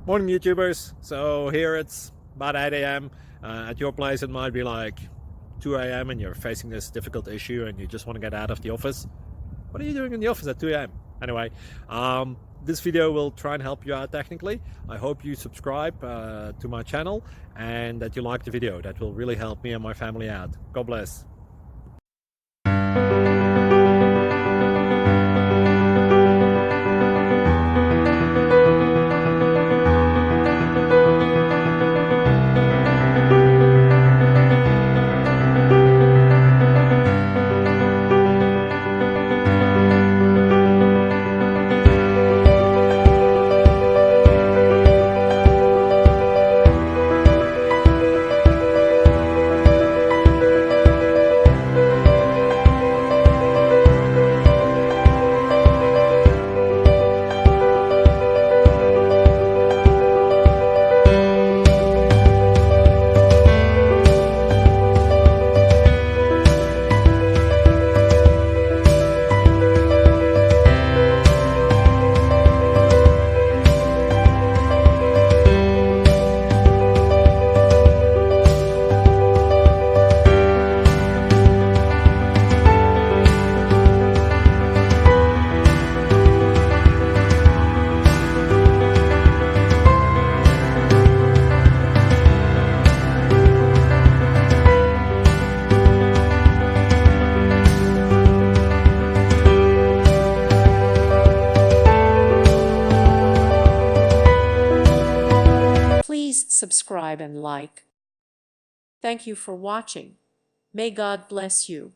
Morning YouTubers. So here it's about 8 a.m. At your place it might be like 2 a.m. and you're facing this difficult issue and you just want to get out of the office. What are you doing in the office at 2 a.m.? Anyway, this video will try and help you out technically. I hope you subscribe to my channel and that you like the video. That will really help me and my family out. God bless. Please subscribe and like. Thank you for watching. May God bless you.